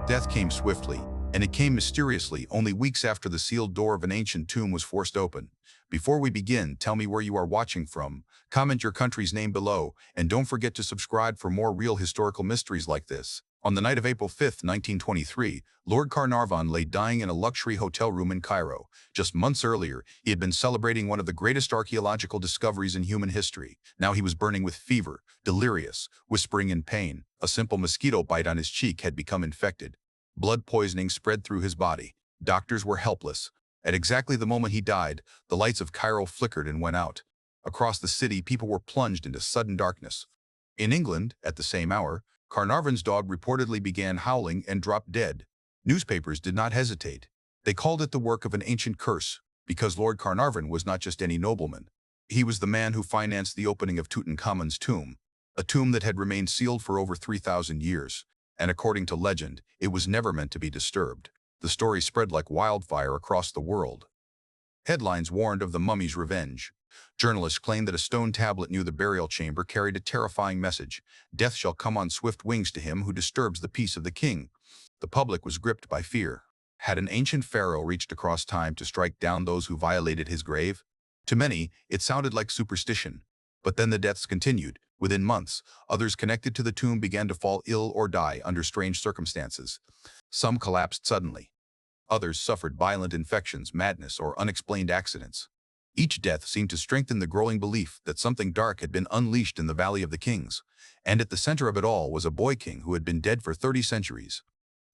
Death came swiftly, and it came mysteriously only weeks after the sealed door of an ancient tomb was forced open. Before we begin, tell me where you are watching from, comment your country's name below, and don't forget to subscribe for more real historical mysteries like this. On the night of April 5, 1923, Lord Carnarvon lay dying in a luxury hotel room in Cairo. Just months earlier, he had been celebrating one of the greatest archaeological discoveries in human history. Now he was burning with fever, delirious, whispering in pain. A simple mosquito bite on his cheek had become infected. Blood poisoning spread through his body. Doctors were helpless. At exactly the moment he died, the lights of Cairo flickered and went out. Across the city, people were plunged into sudden darkness. In England, at the same hour, Carnarvon's dog reportedly began howling and dropped dead. Newspapers did not hesitate. They called it the work of an ancient curse, because Lord Carnarvon was not just any nobleman. He was the man who financed the opening of Tutankhamun's tomb, a tomb that had remained sealed for over 3,000 years. And according to legend, it was never meant to be disturbed. The story spread like wildfire across the world. Headlines warned of the mummy's revenge. Journalists claimed that a stone tablet near the burial chamber carried a terrifying message: "Death shall come on swift wings to him who disturbs the peace of the king." The public was gripped by fear. Had an ancient pharaoh reached across time to strike down those who violated his grave? To many, it sounded like superstition. But then the deaths continued. Within months, others connected to the tomb began to fall ill or die under strange circumstances. Some collapsed suddenly. Others suffered violent infections, madness, or unexplained accidents. Each death seemed to strengthen the growing belief that something dark had been unleashed in the Valley of the Kings. And at the center of it all was a boy king who had been dead for 30 centuries.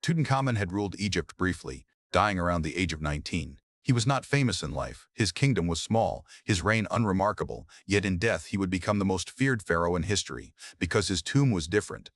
Tutankhamun had ruled Egypt briefly, dying around the age of 19. He was not famous in life. His kingdom was small, his reign unremarkable, yet in death he would become the most feared pharaoh in history, because his tomb was different.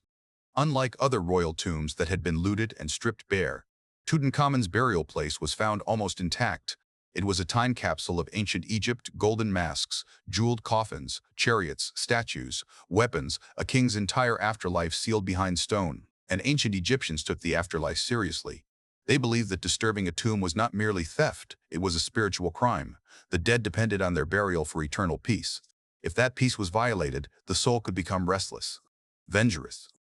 Unlike other royal tombs that had been looted and stripped bare, Tutankhamun's burial place was found almost intact. It was a time capsule of ancient Egypt: golden masks, jeweled coffins, chariots, statues, weapons, a king's entire afterlife sealed behind stone. And ancient Egyptians took the afterlife seriously. They believed that disturbing a tomb was not merely theft, it was a spiritual crime. The dead depended on their burial for eternal peace. If that peace was violated, the soul could become restless, vengeful,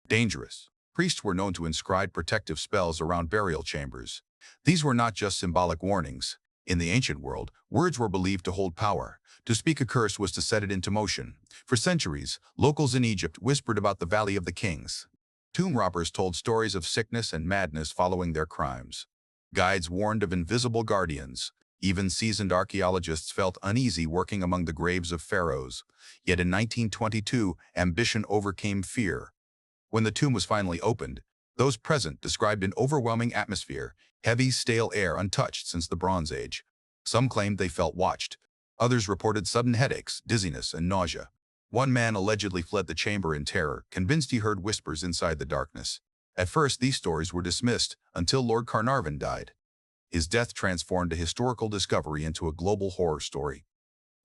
dangerous. Priests were known to inscribe protective spells around burial chambers. These were not just symbolic warnings. In the ancient world, words were believed to hold power. To speak a curse was to set it into motion. For centuries, locals in Egypt whispered about the Valley of the Kings. Tomb robbers told stories of sickness and madness following their crimes. Guides warned of invisible guardians. Even seasoned archaeologists felt uneasy working among the graves of pharaohs. Yet in 1922, ambition overcame fear. When the tomb was finally opened, those present described an overwhelming atmosphere, heavy, stale air untouched since the Bronze Age. Some claimed they felt watched. Others reported sudden headaches, dizziness, and nausea. One man allegedly fled the chamber in terror, convinced he heard whispers inside the darkness. At first, these stories were dismissed, until Lord Carnarvon died. His death transformed a historical discovery into a global horror story.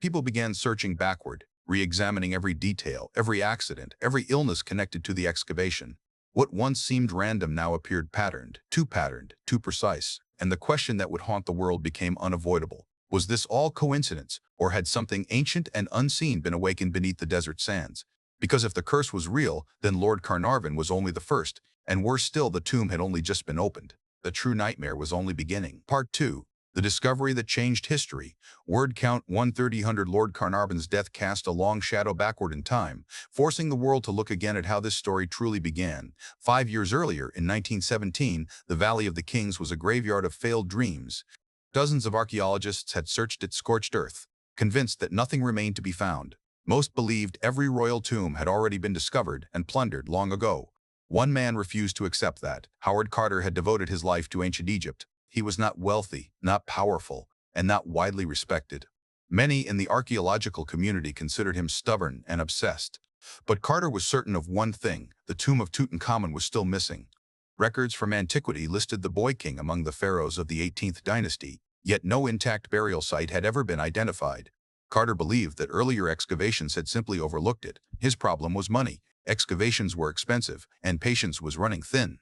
People began searching backward, re-examining every detail, every accident, every illness connected to the excavation. What once seemed random now appeared patterned, too precise, and the question that would haunt the world became unavoidable. Was this all coincidence, or had something ancient and unseen been awakened beneath the desert sands? Because if the curse was real, then Lord Carnarvon was only the first, and worse still, the tomb had only just been opened. The true nightmare was only beginning. Part 2. The discovery that changed history. Word count 130. Lord Carnarvon's death cast a long shadow backward in time, forcing the world to look again at how this story truly began. 5 years earlier, in 1917, the Valley of the Kings was a graveyard of failed dreams. Dozens of archaeologists had searched its scorched earth, convinced that nothing remained to be found. Most believed every royal tomb had already been discovered and plundered long ago. One man refused to accept that. Howard Carter had devoted his life to ancient Egypt. He was not wealthy, not powerful, and not widely respected. Many in the archaeological community considered him stubborn and obsessed. But Carter was certain of one thing: the tomb of Tutankhamun was still missing. Records from antiquity listed the boy king among the pharaohs of the 18th dynasty, yet no intact burial site had ever been identified. Carter believed that earlier excavations had simply overlooked it. His problem was money. Excavations were expensive, and patience was running thin.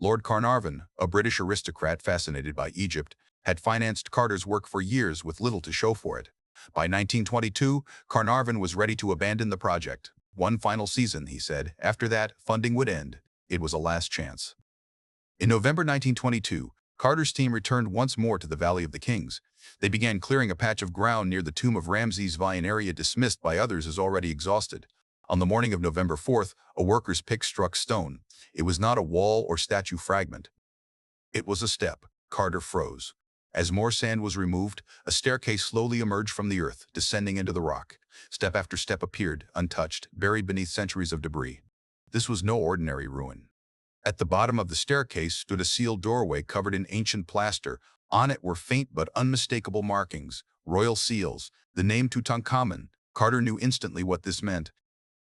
Lord Carnarvon, a British aristocrat fascinated by Egypt, had financed Carter's work for years with little to show for it. By 1922, Carnarvon was ready to abandon the project. One final season, he said. After that, funding would end. It was a last chance. In November 1922, Carter's team returned once more to the Valley of the Kings. They began clearing a patch of ground near the tomb of Ramses VI, an area dismissed by others as already exhausted. On the morning of November 4th, a worker's pick struck stone. It was not a wall or statue fragment. It was a step. Carter froze. As more sand was removed, a staircase slowly emerged from the earth, descending into the rock. Step after step appeared, untouched, buried beneath centuries of debris. This was no ordinary ruin. At the bottom of the staircase stood a sealed doorway covered in ancient plaster. On it were faint but unmistakable markings, royal seals, the name Tutankhamun. Carter knew instantly what this meant.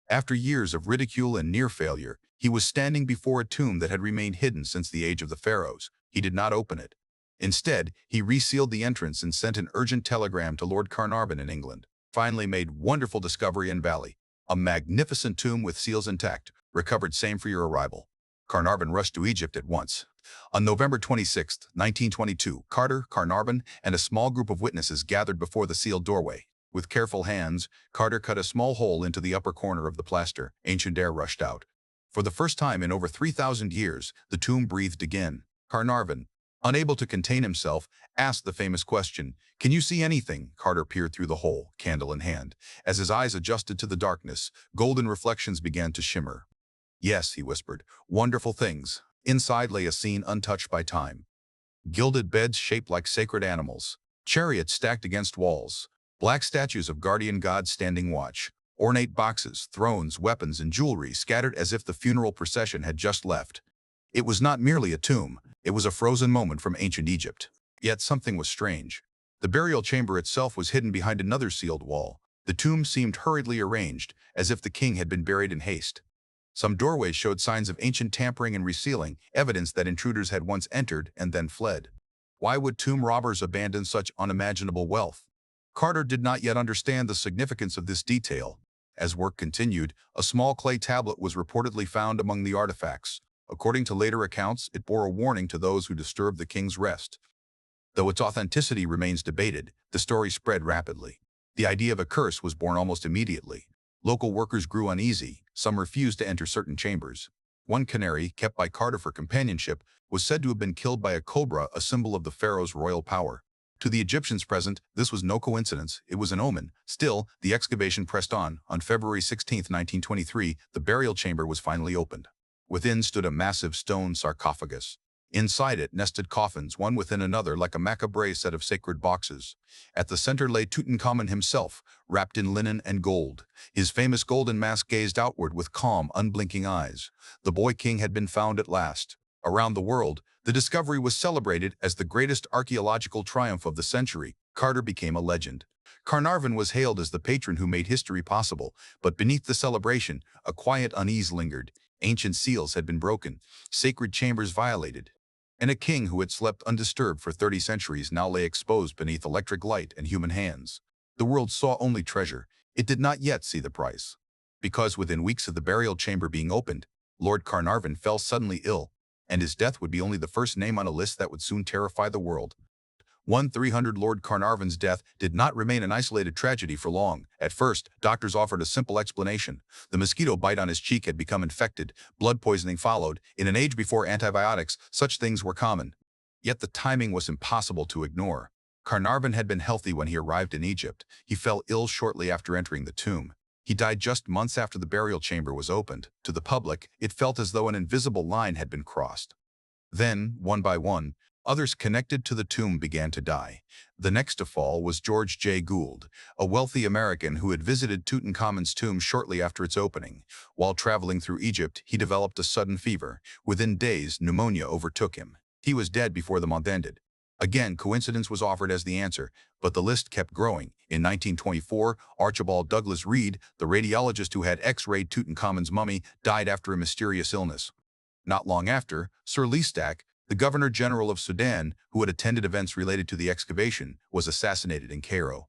After years of ridicule and near failure, he was standing before a tomb that had remained hidden since the age of the pharaohs. He did not open it. Instead, he resealed the entrance and sent an urgent telegram to Lord Carnarvon in England. Finally made wonderful discovery in Valley. A magnificent tomb with seals intact, recovered same for your arrival. Carnarvon rushed to Egypt at once. On November 26, 1922, Carter, Carnarvon, and a small group of witnesses gathered before the sealed doorway. With careful hands, Carter cut a small hole into the upper corner of the plaster. Ancient air rushed out. For the first time in over 3,000 years, the tomb breathed again. Carnarvon, unable to contain himself, asked the famous question, "Can you see anything?" Carter peered through the hole, candle in hand. As his eyes adjusted to the darkness, golden reflections began to shimmer. "Yes," he whispered, "wonderful things." Inside lay a scene untouched by time. Gilded beds shaped like sacred animals, chariots stacked against walls, black statues of guardian gods standing watch, ornate boxes, thrones, weapons, and jewelry scattered as if the funeral procession had just left. It was not merely a tomb, it was a frozen moment from ancient Egypt. Yet something was strange. The burial chamber itself was hidden behind another sealed wall. The tomb seemed hurriedly arranged, as if the king had been buried in haste. Some doorways showed signs of ancient tampering and resealing, evidence that intruders had once entered and then fled. Why would tomb robbers abandon such unimaginable wealth? Carter did not yet understand the significance of this detail. As work continued, a small clay tablet was reportedly found among the artifacts. According to later accounts, it bore a warning to those who disturbed the king's rest. Though its authenticity remains debated, the story spread rapidly. The idea of a curse was born almost immediately. Local workers grew uneasy. Some refused to enter certain chambers. One canary, kept by Carter for companionship, was said to have been killed by a cobra, a symbol of the pharaoh's royal power. To the Egyptians present, this was no coincidence, it was an omen. Still, the excavation pressed on. On February 16, 1923, the burial chamber was finally opened. Within stood a massive stone sarcophagus. Inside it nested coffins, one within another, like a macabre set of sacred boxes. At the center lay Tutankhamun himself, wrapped in linen and gold. His famous golden mask gazed outward with calm, unblinking eyes. The boy king had been found at last. Around the world, the discovery was celebrated as the greatest archaeological triumph of the century. Carter became a legend. Carnarvon was hailed as the patron who made history possible, but beneath the celebration, a quiet unease lingered. Ancient seals had been broken, sacred chambers violated, and a king who had slept undisturbed for 30 centuries now lay exposed beneath electric light and human hands. The world saw only treasure. It did not yet see the price. Because within weeks of the burial chamber being opened, Lord Carnarvon fell suddenly ill, and his death would be only the first name on a list that would soon terrify the world. 1300 Lord Carnarvon's death did not remain an isolated tragedy for long. At first, doctors offered a simple explanation. The mosquito bite on his cheek had become infected, blood poisoning followed. In an age before antibiotics, such things were common. Yet the timing was impossible to ignore. Carnarvon had been healthy when he arrived in Egypt. He fell ill shortly after entering the tomb. He died just months after the burial chamber was opened. To the public, it felt as though an invisible line had been crossed. Then, one by one, others connected to the tomb began to die. The next to fall was George J. Gould, a wealthy American who had visited Tutankhamun's tomb shortly after its opening. While traveling through Egypt, he developed a sudden fever. Within days, pneumonia overtook him. He was dead before the month ended. Again, coincidence was offered as the answer, but the list kept growing. In 1924, Archibald Douglas Reed, the radiologist who had X-rayed Tutankhamun's mummy, died after a mysterious illness. Not long after, Sir Lee Stack, the Governor-General of Sudan, who had attended events related to the excavation, was assassinated in Cairo.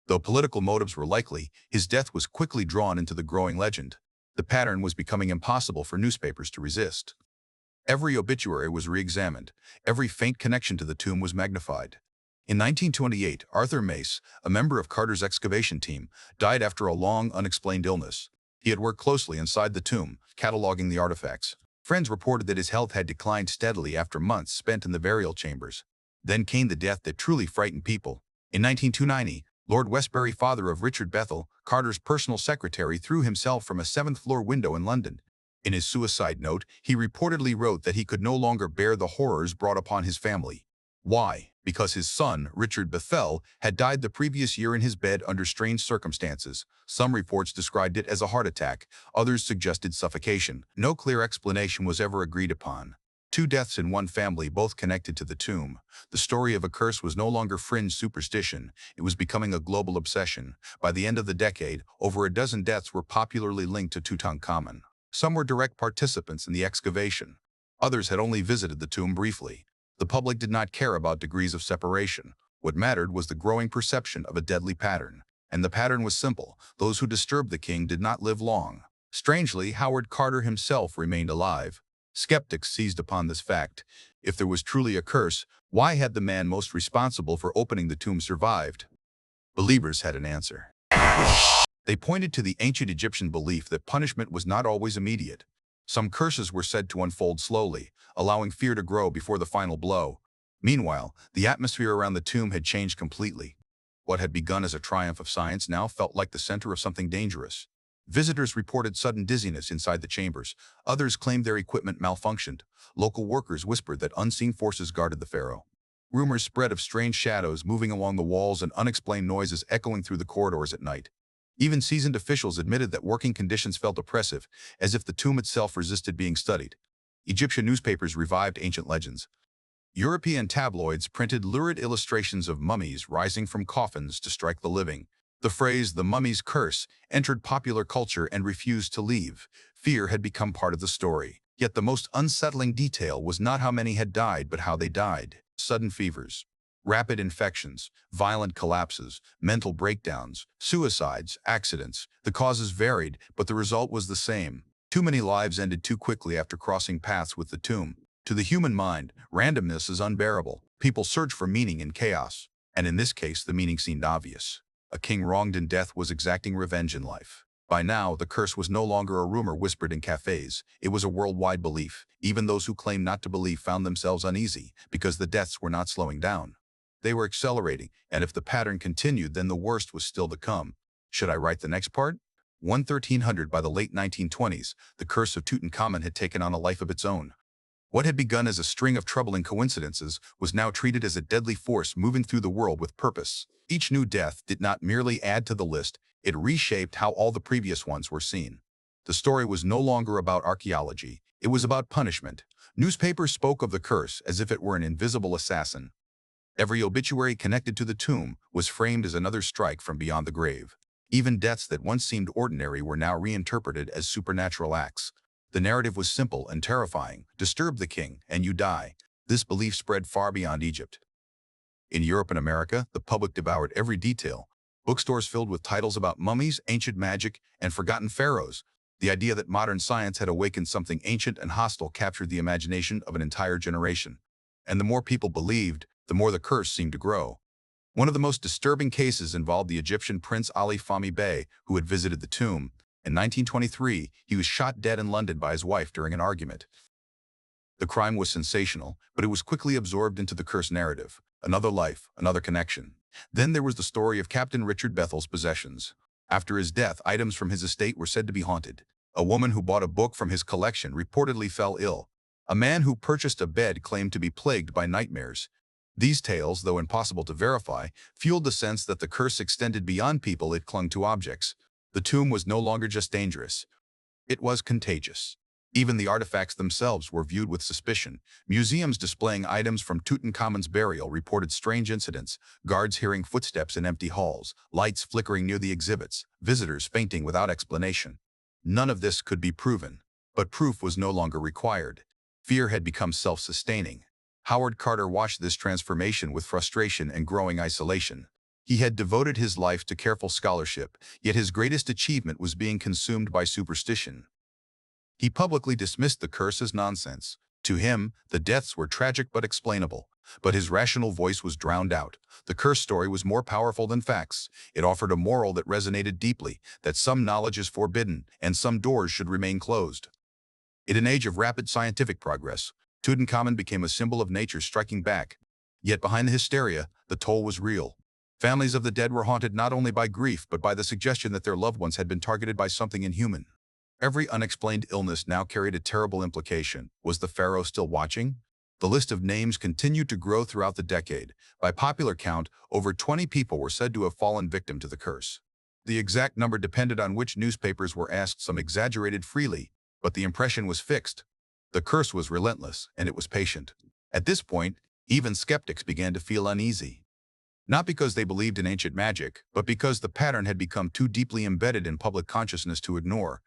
Though political motives were likely, his death was quickly drawn into the growing legend. The pattern was becoming impossible for newspapers to resist. Every obituary was re-examined. Every faint connection to the tomb was magnified. In 1928, Arthur Mace, a member of Carter's excavation team, died after a long, unexplained illness. He had worked closely inside the tomb, cataloging the artifacts. Friends reported that his health had declined steadily after months spent in the burial chambers. Then came the death that truly frightened people. In 1990, Lord Westbury, father of Richard Bethel, Carter's personal secretary, threw himself from a seventh-floor window in London. In his suicide note, he reportedly wrote that he could no longer bear the horrors brought upon his family. Why? Because his son, Richard Bethel, had died the previous year in his bed under strange circumstances. Some reports described it as a heart attack, others suggested suffocation. No clear explanation was ever agreed upon. Two deaths in one family, both connected to the tomb. The story of a curse was no longer fringe superstition, it was becoming a global obsession. By the end of the decade, over a dozen deaths were popularly linked to Tutankhamun. Some were direct participants in the excavation. Others had only visited the tomb briefly. The public did not care about degrees of separation. What mattered was the growing perception of a deadly pattern. And the pattern was simple: those who disturbed the king did not live long. Strangely, Howard Carter himself remained alive. Skeptics seized upon this fact. If there was truly a curse, why had the man most responsible for opening the tomb survived? Believers had an answer. They pointed to the ancient Egyptian belief that punishment was not always immediate. Some curses were said to unfold slowly, allowing fear to grow before the final blow. Meanwhile, the atmosphere around the tomb had changed completely. What had begun as a triumph of science now felt like the center of something dangerous. Visitors reported sudden dizziness inside the chambers. Others claimed their equipment malfunctioned. Local workers whispered that unseen forces guarded the pharaoh. Rumors spread of strange shadows moving along the walls and unexplained noises echoing through the corridors at night. Even seasoned officials admitted that working conditions felt oppressive, as if the tomb itself resisted being studied. Egyptian newspapers revived ancient legends. European tabloids printed lurid illustrations of mummies rising from coffins to strike the living. The phrase, "the mummy's curse," entered popular culture and refused to leave. Fear had become part of the story. Yet the most unsettling detail was not how many had died, but how they died. Sudden fevers, rapid infections, violent collapses, mental breakdowns, suicides, accidents. The causes varied, but the result was the same. Too many lives ended too quickly after crossing paths with the tomb. To the human mind, randomness is unbearable. People search for meaning in chaos. And in this case, the meaning seemed obvious. A king wronged in death was exacting revenge in life. By now, the curse was no longer a rumor whispered in cafes. It was a worldwide belief. Even those who claimed not to believe found themselves uneasy, because the deaths were not slowing down. They were accelerating, and if the pattern continued, then the worst was still to come. Should I write the next part? 1300. By the late 1920s, the curse of Tutankhamun had taken on a life of its own. What had begun as a string of troubling coincidences was now treated as a deadly force moving through the world with purpose. Each new death did not merely add to the list, it reshaped how all the previous ones were seen. The story was no longer about archaeology, it was about punishment. Newspapers spoke of the curse as if it were an invisible assassin. Every obituary connected to the tomb was framed as another strike from beyond the grave. Even deaths that once seemed ordinary were now reinterpreted as supernatural acts. The narrative was simple and terrifying: disturb the king, and you die. This belief spread far beyond Egypt. In Europe and America, the public devoured every detail. Bookstores filled with titles about mummies, ancient magic, and forgotten pharaohs. The idea that modern science had awakened something ancient and hostile captured the imagination of an entire generation. And the more people believed, the more the curse seemed to grow. One of the most disturbing cases involved the Egyptian Prince Ali Fahmy Bey, who had visited the tomb. In 1923, he was shot dead in London by his wife during an argument. The crime was sensational, but it was quickly absorbed into the curse narrative. Another life, another connection. Then there was the story of Captain Richard Bethel's possessions. After his death, items from his estate were said to be haunted. A woman who bought a book from his collection reportedly fell ill. A man who purchased a bed claimed to be plagued by nightmares. These tales, though impossible to verify, fueled the sense that the curse extended beyond people. It clung to objects. The tomb was no longer just dangerous. It was contagious. Even the artifacts themselves were viewed with suspicion. Museums displaying items from Tutankhamun's burial reported strange incidents: guards hearing footsteps in empty halls, lights flickering near the exhibits, visitors fainting without explanation. None of this could be proven, but proof was no longer required. Fear had become self-sustaining. Howard Carter watched this transformation with frustration and growing isolation. He had devoted his life to careful scholarship, yet his greatest achievement was being consumed by superstition. He publicly dismissed the curse as nonsense. To him, the deaths were tragic but explainable. But his rational voice was drowned out. The curse story was more powerful than facts. It offered a moral that resonated deeply, that some knowledge is forbidden and some doors should remain closed. In an age of rapid scientific progress, Tutankhamun became a symbol of nature striking back. Yet behind the hysteria, the toll was real. Families of the dead were haunted not only by grief but by the suggestion that their loved ones had been targeted by something inhuman. Every unexplained illness now carried a terrible implication. Was the pharaoh still watching? The list of names continued to grow throughout the decade. By popular count, over 20 people were said to have fallen victim to the curse. The exact number depended on which newspapers were asked. Some exaggerated freely, but the impression was fixed. The curse was relentless, and it was patient. At this point, even skeptics began to feel uneasy. Not because they believed in ancient magic, but because the pattern had become too deeply embedded in public consciousness to ignore.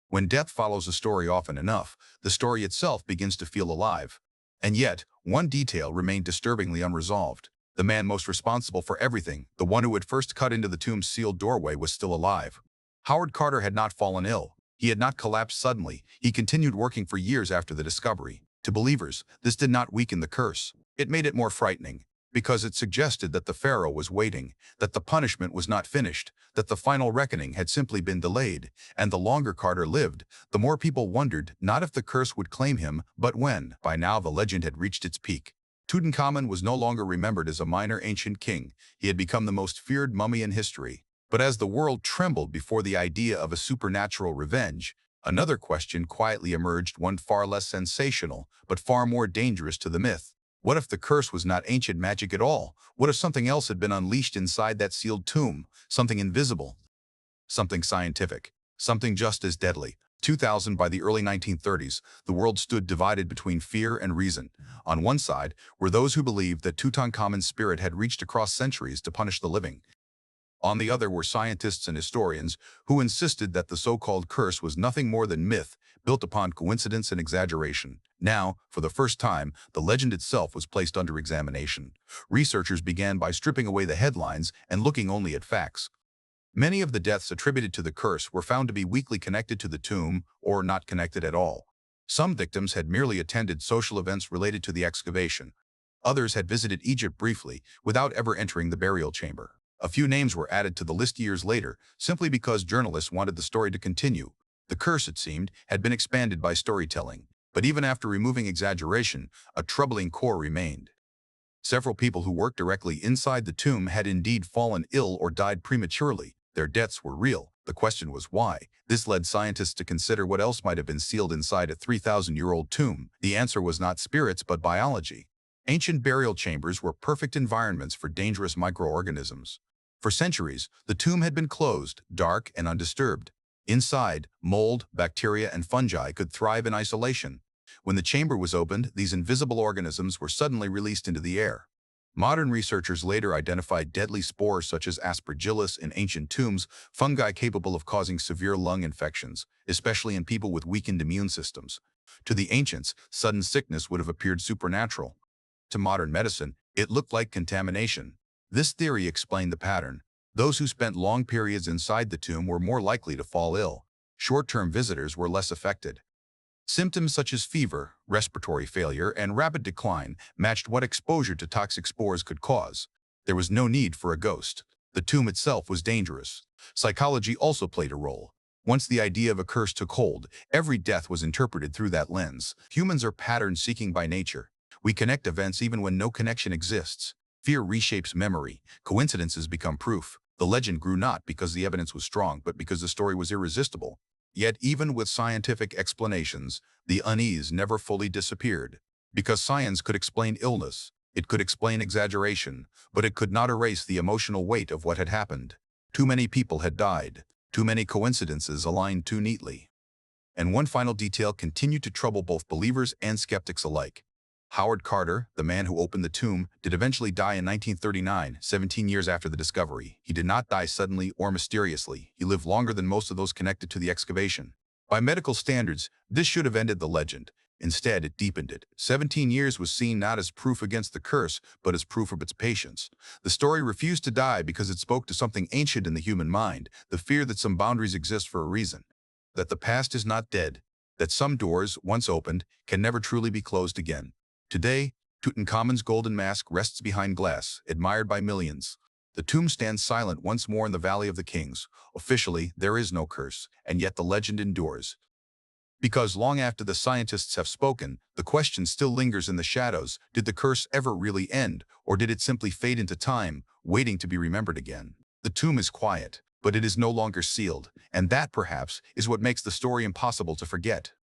When death follows a story often enough, the story itself begins to feel alive. And yet, one detail remained disturbingly unresolved. The man most responsible for everything, the one who had first cut into the tomb's sealed doorway, was still alive. Howard Carter had not fallen ill. He had not collapsed suddenly. He continued working for years after the discovery. To believers, this did not weaken the curse. It made it more frightening, because it suggested that the pharaoh was waiting, that the punishment was not finished, that the final reckoning had simply been delayed. And the longer Carter lived, the more people wondered not if the curse would claim him, but when. By now the legend had reached its peak. Tutankhamun was no longer remembered as a minor ancient king. He had become the most feared mummy in history. But as the world trembled before the idea of a supernatural revenge, another question quietly emerged, one far less sensational, but far more dangerous to the myth. What if the curse was not ancient magic at all? What if something else had been unleashed inside that sealed tomb? Something invisible, something scientific, something just as deadly. 2000. By the early 1930s, the world stood divided between fear and reason. On one side were those who believed that Tutankhamun's spirit had reached across centuries to punish the living. On the other were scientists and historians who insisted that the so-called curse was nothing more than myth, built upon coincidence and exaggeration. Now, for the first time, the legend itself was placed under examination. Researchers began by stripping away the headlines and looking only at facts. Many of the deaths attributed to the curse were found to be weakly connected to the tomb or not connected at all. Some victims had merely attended social events related to the excavation. Others had visited Egypt briefly, without ever entering the burial chamber. A few names were added to the list years later, simply because journalists wanted the story to continue. The curse, it seemed, had been expanded by storytelling. But even after removing exaggeration, a troubling core remained. Several people who worked directly inside the tomb had indeed fallen ill or died prematurely. Their deaths were real. The question was why. This led scientists to consider what else might have been sealed inside a 3,000-year-old tomb. The answer was not spirits but biology. Ancient burial chambers were perfect environments for dangerous microorganisms. For centuries, the tomb had been closed, dark, and undisturbed. Inside, mold, bacteria, and fungi could thrive in isolation. When the chamber was opened, these invisible organisms were suddenly released into the air. Modern researchers later identified deadly spores such as aspergillus in ancient tombs, fungi capable of causing severe lung infections, especially in people with weakened immune systems. To the ancients, sudden sickness would have appeared supernatural. To modern medicine, it looked like contamination. This theory explained the pattern. Those who spent long periods inside the tomb were more likely to fall ill. Short-term visitors were less affected. Symptoms such as fever, respiratory failure, and rapid decline matched what exposure to toxic spores could cause. There was no need for a ghost. The tomb itself was dangerous. Psychology also played a role. Once the idea of a curse took hold, every death was interpreted through that lens. Humans are pattern-seeking by nature. We connect events even when no connection exists. Fear reshapes memory. Coincidences become proof. The legend grew not because the evidence was strong, but because the story was irresistible. Yet even with scientific explanations, the unease never fully disappeared. Because science could explain illness, it could explain exaggeration, but it could not erase the emotional weight of what had happened. Too many people had died. Too many coincidences aligned too neatly. And one final detail continued to trouble both believers and skeptics alike. Howard Carter, the man who opened the tomb, did eventually die in 1939, 17 years after the discovery. He did not die suddenly or mysteriously. He lived longer than most of those connected to the excavation. By medical standards, this should have ended the legend. Instead, it deepened it. 17 years was seen not as proof against the curse, but as proof of its patience. The story refused to die because it spoke to something ancient in the human mind, the fear that some boundaries exist for a reason, that the past is not dead, that some doors, once opened, can never truly be closed again. Today, Tutankhamun's golden mask rests behind glass, admired by millions. The tomb stands silent once more in the Valley of the Kings. Officially, there is no curse, and yet the legend endures. Because long after the scientists have spoken, the question still lingers in the shadows. Did the curse ever really end, or did it simply fade into time, waiting to be remembered again? The tomb is quiet, but it is no longer sealed, and that, perhaps, is what makes the story impossible to forget.